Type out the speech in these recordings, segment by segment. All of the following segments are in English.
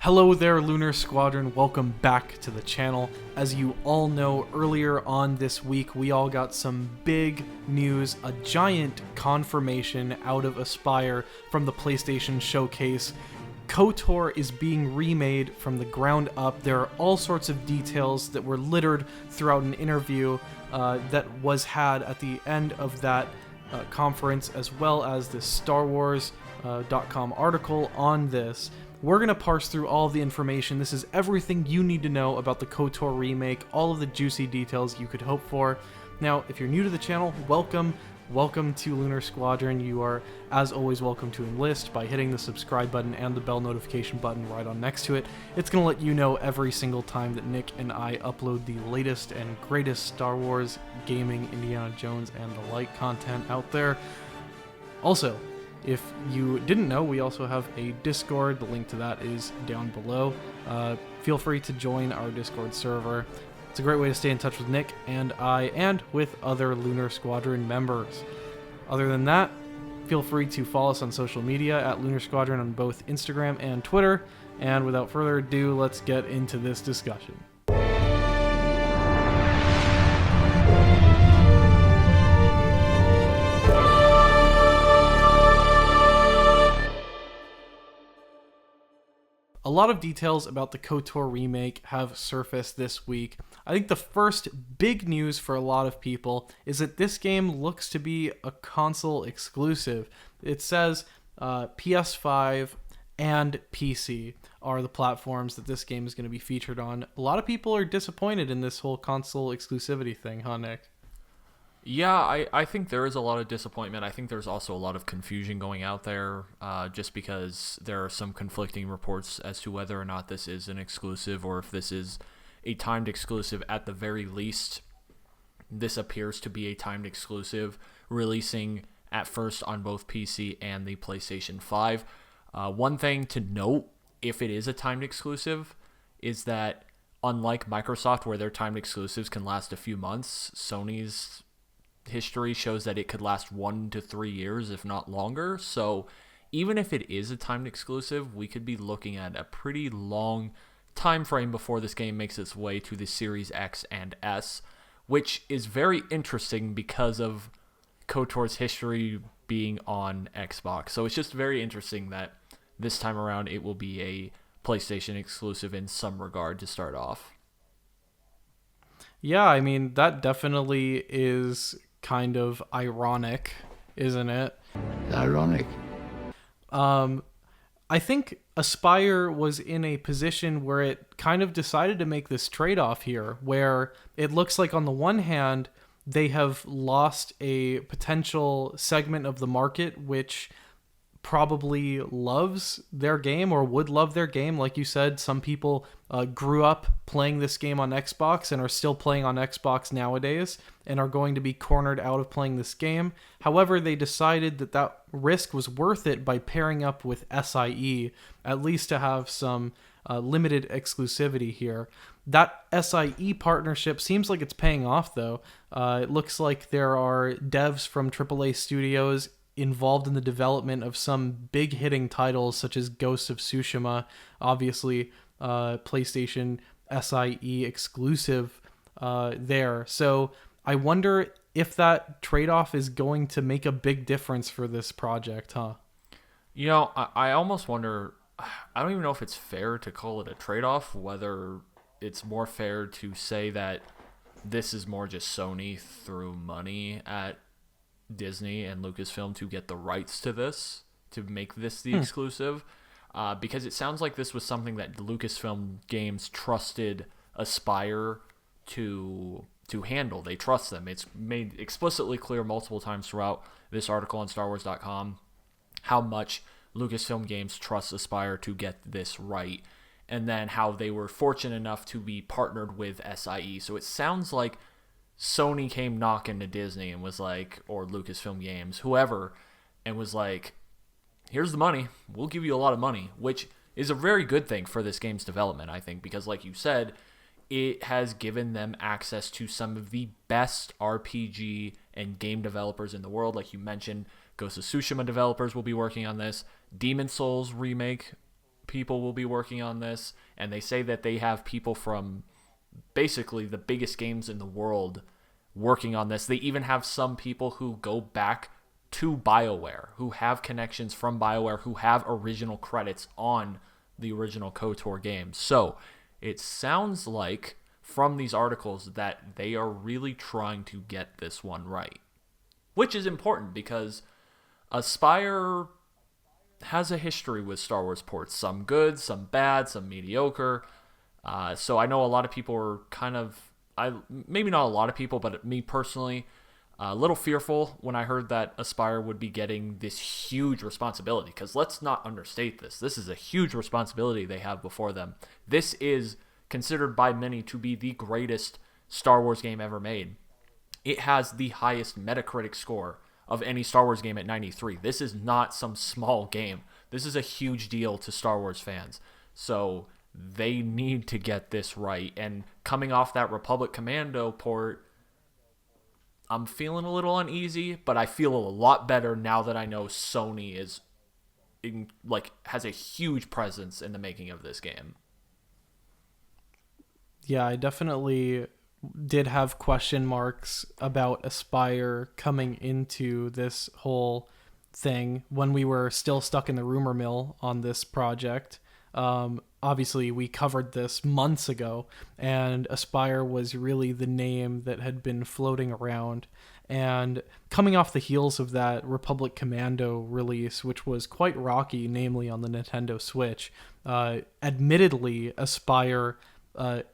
Hello there, Lunar Squadron. Welcome back to the channel. As you all know, earlier on this week, we all got some big news, a giant confirmation out of Aspyr from the PlayStation Showcase. Kotor is being remade from the ground up. There are all sorts of details that were littered throughout an interview that was had at the end of that conference, as well as this Star Wars.com article on this. We're going to parse through all the information. This is everything you need to know about the Kotor remake, all of the juicy details you could hope for. Now, if you're new to the channel, welcome. Welcome to Lunar Squadron. You are, as always, welcome to enlist by hitting the subscribe button and the bell notification button right on next to it. It's going to let you know every single time that Nick and I upload the latest and greatest Star Wars, gaming, Indiana Jones, and the like content out there. Also, if you didn't know, we also have a Discord. The link to that is down below. Feel free to join our Discord server. It's a great way to stay in touch with Nick and I, and with other Lunar Squadron members. Other than that, feel free to follow us on social media at Lunar Squadron on both Instagram and Twitter. And without further ado, let's get into this discussion. A lot of details about the Kotor remake have surfaced this week. I think the first big news for a lot of people is that this game looks to be a console exclusive. It says PS5 and PC are the platforms that this game is going to be featured on. A lot of people are disappointed in this whole console exclusivity thing, huh, Nick? Yeah, I think there is a lot of disappointment. I think there's also a lot of confusion going out there just because there are some conflicting reports as to whether or not this is an exclusive or if this is a timed exclusive. At the very least, this appears to be a timed exclusive, releasing at first on both PC and the PlayStation 5. One thing to note, if it is a timed exclusive, is that unlike Microsoft, where their timed exclusives can last a few months, Sony's history shows that it could last 1 to 3 years, if not longer. So even if it is a timed exclusive, we could be looking at a pretty long time frame before this game makes its way to the Series X and S, which is very interesting because of Kotor's history being on Xbox. So it's just very interesting that this time around it will be a PlayStation exclusive in some regard to start off. Yeah, I mean, that definitely is kind of ironic, isn't it? Ironic. I think Aspyr was in a position where it kind of decided to make this trade-off here, where it looks like on the one hand, they have lost a potential segment of the market which probably loves their game or would love their game. Like you said, some people grew up playing this game on Xbox and are still playing on Xbox nowadays and are going to be cornered out of playing this game. However, they decided that that risk was worth it by pairing up with SIE, at least to have some limited exclusivity here. That SIE partnership seems like it's paying off, though. It looks like there are devs from AAA studios involved in the development of some big hitting titles such as Ghost of Tsushima, obviously PlayStation SIE exclusive there. So I wonder if that trade-off is going to make a big difference for this project, huh? You know, I almost wonder, I don't even know if it's fair to call it a trade-off, whether it's more fair to say that this is more just Sony threw money at Disney and Lucasfilm to get the rights to this, to make this the exclusive, because it sounds like this was something that Lucasfilm Games trusted Aspyr to handle. They trust them. It's made explicitly clear multiple times throughout this article on StarWars.com how much Lucasfilm Games trusts Aspyr to get this right, and then how they were fortunate enough to be partnered with SIE. So it sounds like Sony came knocking to Disney and was like, or Lucasfilm Games, whoever, and was like, here's the money. We'll give you a lot of money, which is a very good thing for this game's development, I think, because like you said, it has given them access to some of the best RPG and game developers in the world. Like you mentioned, Ghost of Tsushima developers will be working on this. Demon Souls Remake people will be working on this, and they say that they have people from basically the biggest games in the world working on this. They even have some people who go back to BioWare, who have connections from BioWare, who have original credits on the original KOTOR games. So it sounds like from these articles that they are really trying to get this one right, which is important because Aspyr has a history with Star Wars ports. Some good, some bad, some mediocre. So I know a lot of people are kind of, maybe not a lot of people, but me personally, a little fearful when I heard that Aspyr would be getting this huge responsibility. Because let's not understate this. This is a huge responsibility they have before them. This is considered by many to be the greatest Star Wars game ever made. It has the highest Metacritic score of any Star Wars game at 93. This is not some small game. This is a huge deal to Star Wars fans. So they need to get this right. And coming off that Republic Commando port, I'm feeling a little uneasy, but I feel a lot better now that I know Sony is has a huge presence in the making of this game. Yeah, I definitely did have question marks about Aspyr coming into this whole thing when we were still stuck in the rumor mill on this project. Obviously, we covered this months ago, and Aspyr was really the name that had been floating around. And coming off the heels of that Republic Commando release, which was quite rocky, namely on the Nintendo Switch, admittedly, Aspyr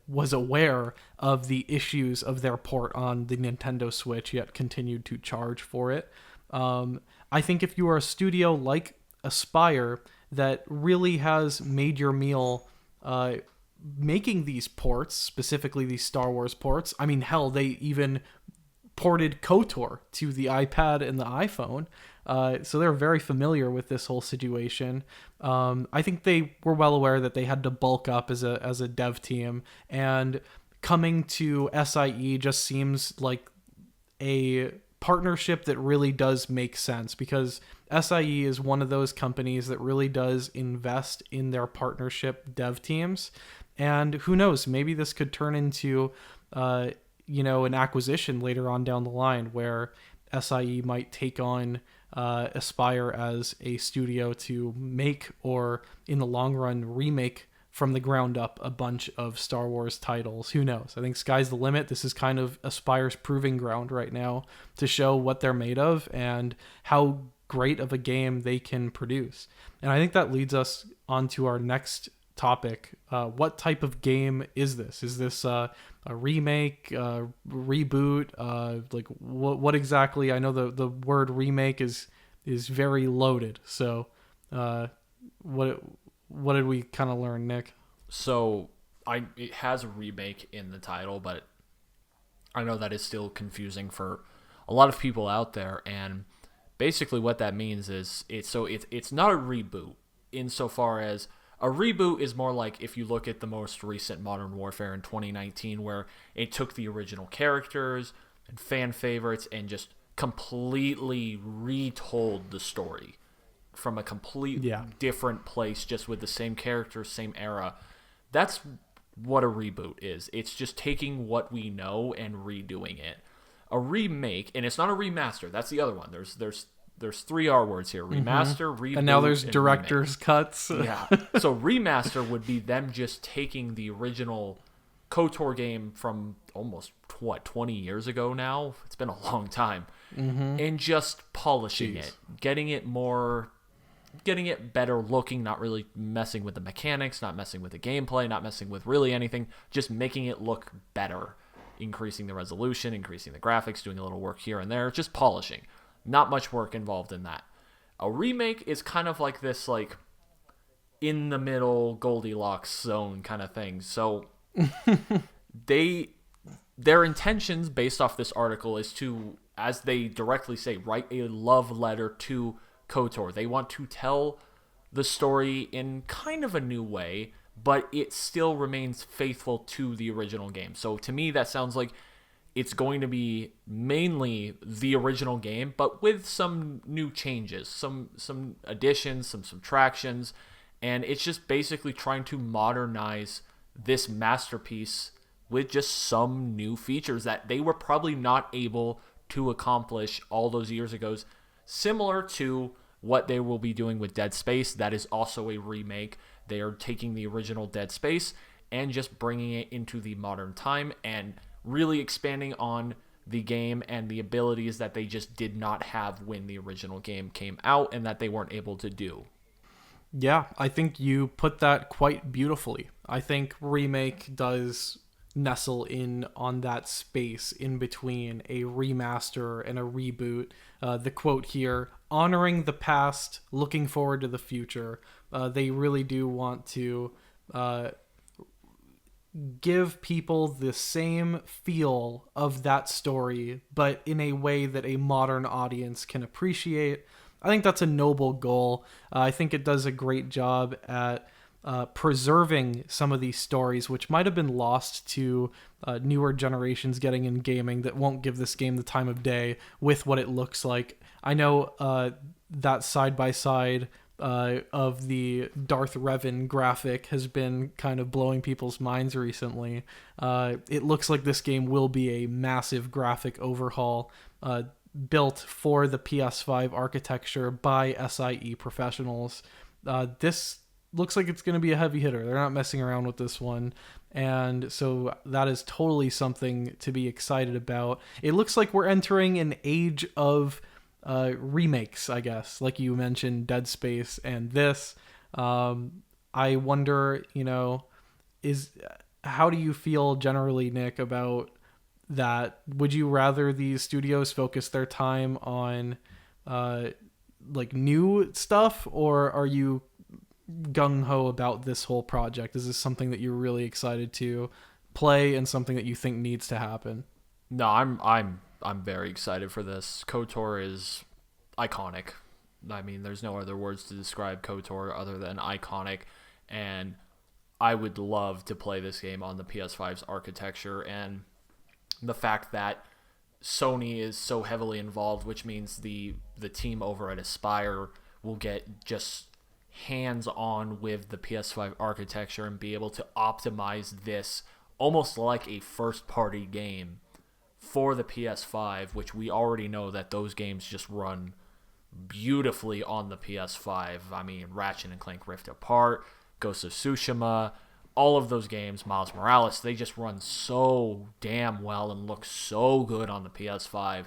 was aware of the issues of their port on the Nintendo Switch, yet continued to charge for it. I think if you are a studio like Aspyr that really has made your meal making these ports, specifically these Star Wars ports, I mean, hell, they even ported KOTOR to the iPad and the iPhone. So they're very familiar with this whole situation. I think they were well aware that they had to bulk up as a dev team, and coming to SIE just seems like a partnership that really does make sense, because SIE is one of those companies that really does invest in their partnership dev teams. And who knows, maybe this could turn into an acquisition later on down the line where SIE might take on Aspyr as a studio to make, or in the long run remake from the ground up, a bunch of Star Wars titles. Who knows? I think sky's the limit. This is kind of Aspyr's proving ground right now to show what they're made of and how great of a game they can produce. And I think that leads us on to our next topic. What type of game is this? Is this a remake, reboot? What exactly? I know the word remake is very loaded. So what did we kind of learn, Nick? So it has a remake in the title, but I know that is still confusing for a lot of people out there. And basically what that means is it's not a reboot, insofar as a reboot is more like if you look at the most recent Modern Warfare in 2019, where it took the original characters and fan favorites and just completely retold the story from a complete different place, just with the same characters, same era. That's what a reboot is. It's just taking what we know and redoing it. A remake, and it's not a remaster. That's the other one. There's three R words here: remaster, reboot, and now there's director's cuts. Yeah. So remaster would be them just taking the original KOTOR game from almost 20 years ago now. It's been a long time, and just polishing it, getting it better looking, not really messing with the mechanics, not messing with the gameplay, not messing with really anything, just making it look better, increasing the resolution, increasing the graphics, doing a little work here and there, just polishing. Not much work involved in that. A remake is kind of like this, like, in the middle Goldilocks zone kind of thing. So their intentions based off this article is to, as they directly say, write a love letter to KOTOR. They want to tell the story in kind of a new way, but it still remains faithful to the original game. So to me, that sounds like it's going to be mainly the original game, but with some new changes, some additions, some subtractions, And it's just basically trying to modernize this masterpiece with just some new features that they were probably not able to accomplish all those years ago. Similar to what they will be doing with Dead Space. That is also a remake. They are taking the original Dead Space and just bringing it into the modern time and really expanding on the game and the abilities that they just did not have when the original game came out and that they weren't able to do. Yeah, I think you put that quite beautifully. I think Remake does nestle in on that space in between a remaster and a reboot. The quote here, honoring the past, looking forward to the future. They really do want to give people the same feel of that story, but in a way that a modern audience can appreciate. I think that's a noble goal. I think it does a great job at preserving some of these stories, which might have been lost to newer generations getting in gaming that won't give this game the time of day with what it looks like. I know that side-by-side of the Darth Revan graphic has been kind of blowing people's minds recently. It looks like this game will be a massive graphic overhaul built for the PS5 architecture by SIE professionals. This looks like it's going to be a heavy hitter. They're not messing around with this one. And so that is totally something to be excited about. It looks like we're entering an age of remakes, I guess, like you mentioned, Dead Space and this. I wonder, how do you feel generally, Nick, about that? Would you rather these studios focus their time on like new stuff, or are you gung-ho about this whole project? Is this something that you're really excited to play and something that you think needs to happen? No, I'm very excited for this. KOTOR is iconic. I mean, there's no other words to describe KOTOR other than iconic, and I would love to play this game on the PS5's architecture, and the fact that Sony is so heavily involved, which means the team over at Aspyr will get just hands-on with the PS5 architecture and be able to optimize this almost like a first-party game for the PS5, which we already know that those games just run beautifully on the PS5. I mean, Ratchet and Clank Rift Apart, Ghost of Tsushima, all of those games, Miles Morales, they just run so damn well and look so good on the PS5.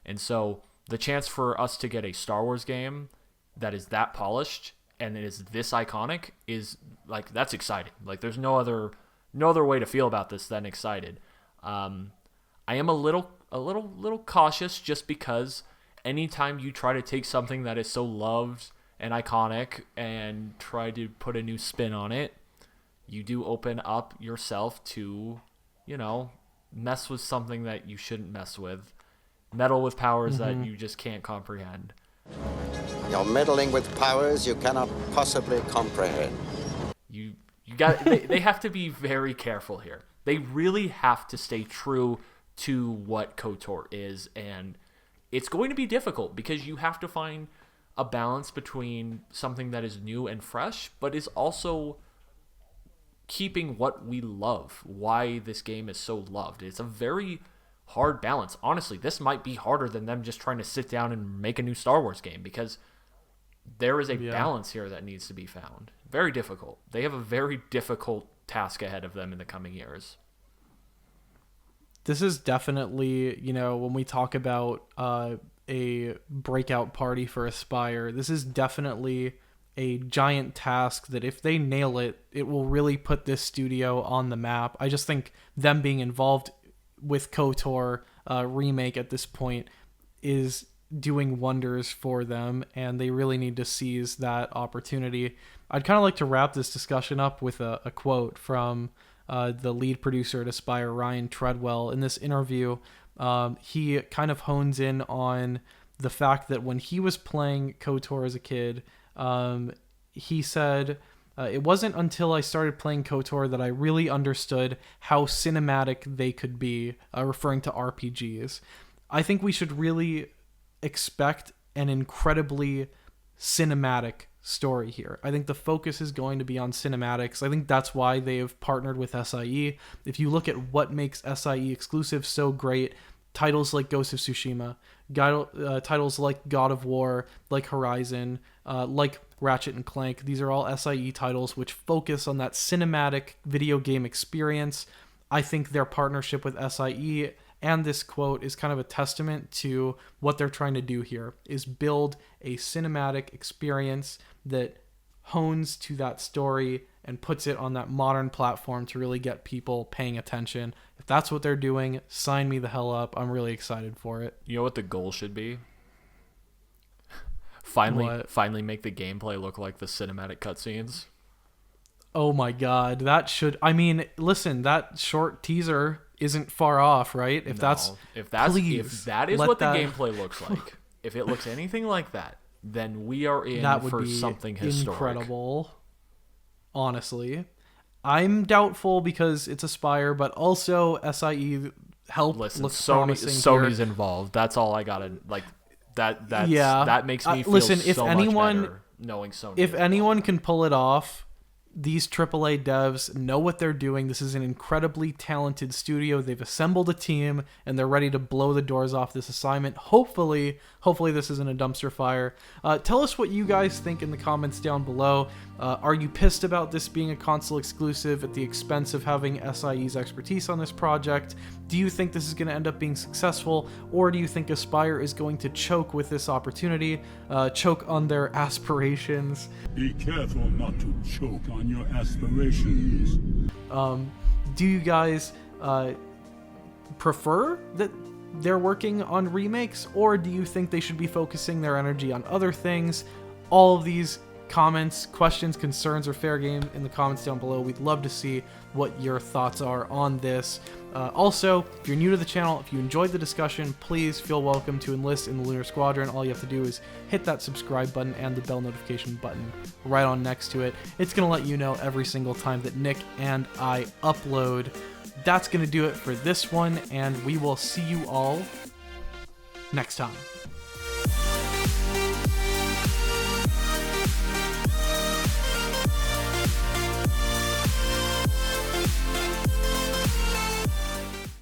And so the chance for us to get a Star Wars game that is that polished and it is this iconic is like, that's exciting. Like, there's no other way to feel about this than excited. I am a little cautious just because anytime you try to take something that is so loved and iconic and try to put a new spin on it, you do open up yourself to, mess with something that you shouldn't mess with. Meddle with powers that you just can't comprehend. You're meddling with powers you cannot possibly comprehend. You got they have to be very careful here. They really have to stay true to what KOTOR is, and it's going to be difficult because you have to find a balance between something that is new and fresh, but is also keeping what we love, why this game is so loved. It's a very hard balance. Honestly, this might be harder than them just trying to sit down and make a new Star Wars game, because there is a balance here that needs to be found. Very difficult. They have a very difficult task ahead of them in the coming years. This is definitely, when we talk about a breakout party for Aspyr, this is definitely a giant task that if they nail it, it will really put this studio on the map. I just think them being involved with KOTOR Remake at this point is doing wonders for them, and they really need to seize that opportunity. I'd kind of like to wrap this discussion up with a quote from the lead producer at Aspyr, Ryan Treadwell. In this interview, he kind of hones in on the fact that when he was playing KOTOR as a kid, he said, it wasn't until I started playing KOTOR that I really understood how cinematic they could be, referring to RPGs. I think we should really expect an incredibly cinematic story here. I think the focus is going to be on cinematics. I think that's why they have partnered with SIE. If you look at what makes SIE exclusive so great, titles like Ghost of Tsushima, titles like God of War, like Horizon, like Ratchet and Clank, these are all SIE titles which focus on that cinematic video game experience. I think their partnership with SIE and this quote is kind of a testament to what they're trying to do here, is build a cinematic experience that hones to that story and puts it on that modern platform to really get people paying attention. If that's what they're doing, sign me the hell up. I'm really excited for it. You know what the goal should be? Finally make the gameplay look like the cinematic cutscenes. Oh my god, that should... I mean, listen, that short teaser isn't far off, right? If that is what the gameplay looks like, if it looks anything like that, then we are in for something historic. Incredible. Honestly, I'm doubtful because it's Aspyr, but also SIE helped. Listen, look promising Sony's here. involved. That's all I gotta like. That makes me feel listen, so much better knowing Sony. If anyone can pull it off, these AAA devs know what they're doing. This is an incredibly talented studio. They've assembled a team, and they're ready to blow the doors off this assignment. Hopefully this isn't a dumpster fire. Tell us what you guys think in the comments down below. Are you pissed about this being a console exclusive at the expense of having SIE's expertise on this project? Do you think this is going to end up being successful, or do you think Aspyr is going to choke with this opportunity, choke on their aspirations? Be careful not to choke on your aspirations. Do you guys prefer that they're working on remakes, or do you think they should be focusing their energy on other things? All of these comments, questions, concerns are fair game in the comments down below. We'd love to see what your thoughts are on this. Also, if you're new to the channel, if you enjoyed the discussion, please feel welcome to enlist in the Lunar Squadron. All you have to do is hit that subscribe button and the bell notification button right on next to it. It's going to let you know every single time that Nick and I upload. That's going to do it for this one, and we will see you all next time.